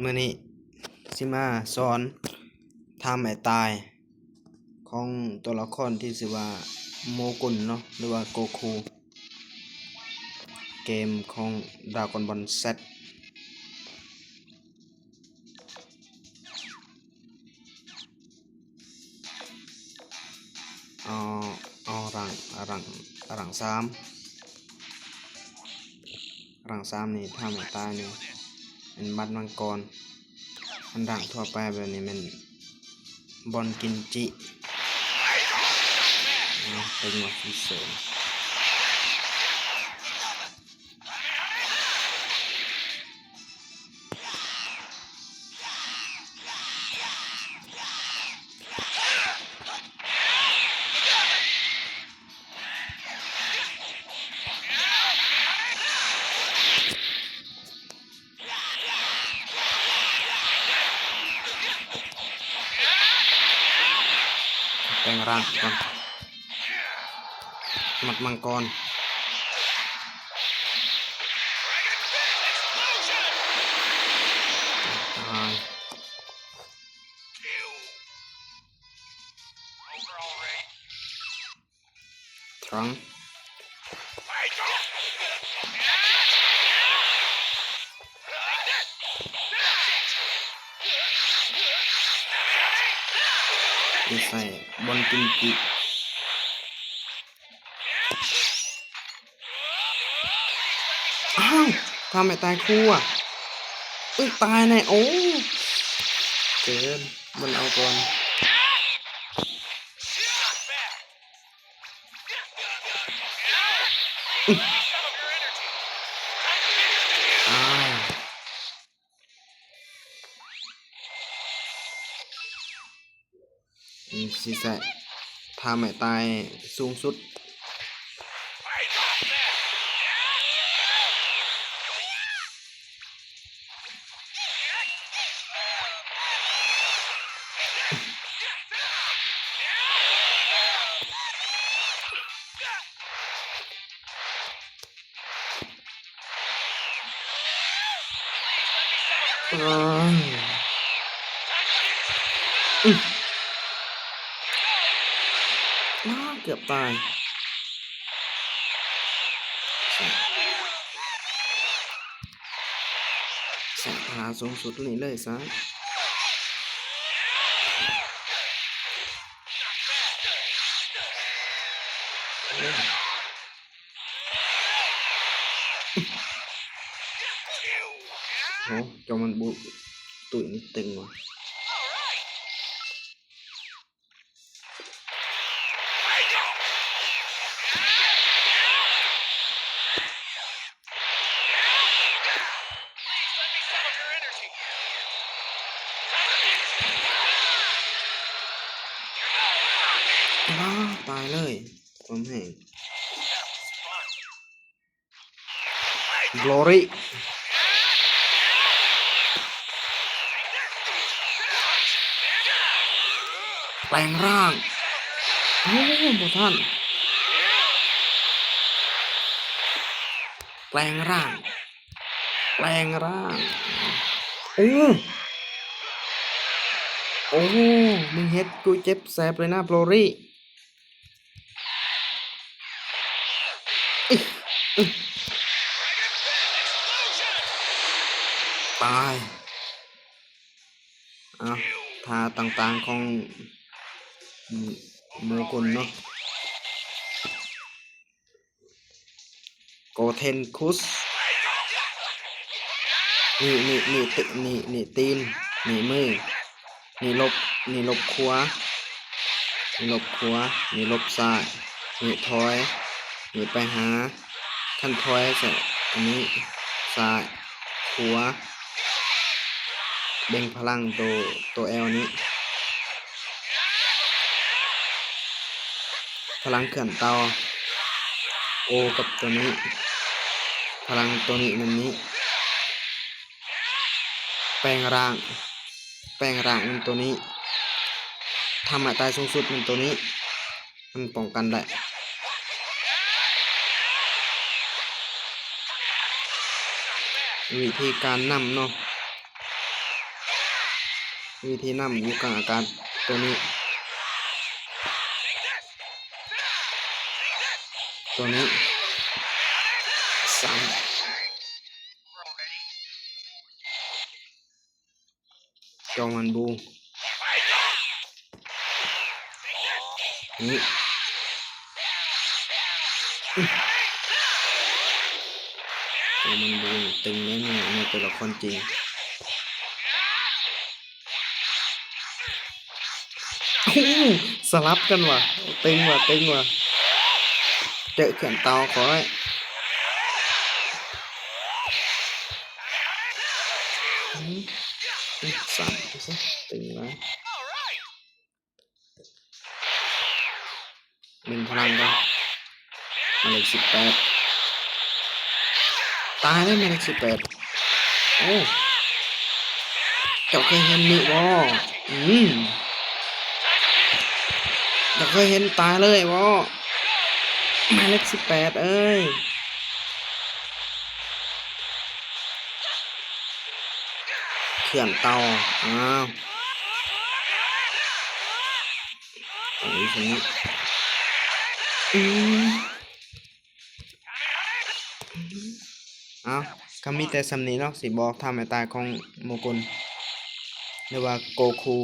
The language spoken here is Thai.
มื้อนี้สิมาสอนทำให้ตายของตัวละครที่ชื่อว่าโมกุลเนาะหรือว่าโกคูเกมของ Dragon Ball Z เอาเอาหลังสามนี่ทำให้ตายนี่เป็นบัตรมังกรอันดังทั่วไปแบบนี้มันบอลกินจิเป็นหัวฟิเศษแปลงร่างก่อนมัดมังกรตายทรังใส่บอลกินจิอ้าวทำให้ตายคู่อ่ะตายแน่โอ้เกินมันเอาก่อนตายสิใส่ทำให้ตายสูงสุดเกือบตายใส่พาสูงสุดนี่เลยซะโอ้จอมันบุตุ๋ยนี่ตึงว่ะตายเลยความแห้ง Glory แปลงร่างโอ้โหท่านแปลงร่างโอ้มึงเฮ็ดกูเจ็บแสบเลยนะโปรรี่ตายท่าต่างๆของโมกุลเนาะโกเทนคุสนี่ตีนนี่มือนี่ลบขวานี่ลบซ้ายนี่ถอยนี่ไปหาขั้นถอยเสร็จอันนี้ซ้ายขวาเบ่งพลังตัวแอลนี้พลังเขื่อนเตาโอกับตัวนี้พลังตัวนี้มันนี้แปลงร่างมันตัวนี้ทำให้ตายสูงสุดมันตัวนี้มันป้องกันได้วิธีการนำเนาะ วิธีนำอยู่กลางอากาศตัวนี้สามจอมันบูนี่จอมันบูตึงแน่นอนในตัวละครจริงสลับกันว่ะตึงว่ะเจอเขื่อนเตาขอให้สามซะตึงนะหนึ่งพลังกันหมายเลข18ตายได้หมายเลข18โอ้เจ้าเคยเห็นนี่บ่เจ้าเคยเห็นตายเลยบ่หมายเลข18เอ้ยเขื่อนเตาอ้าวอันนี้ฉันอ้าวก็มีแต่สำนีเนาะสิบอกทำให้ตายของโมกุลหรือว่าโกคู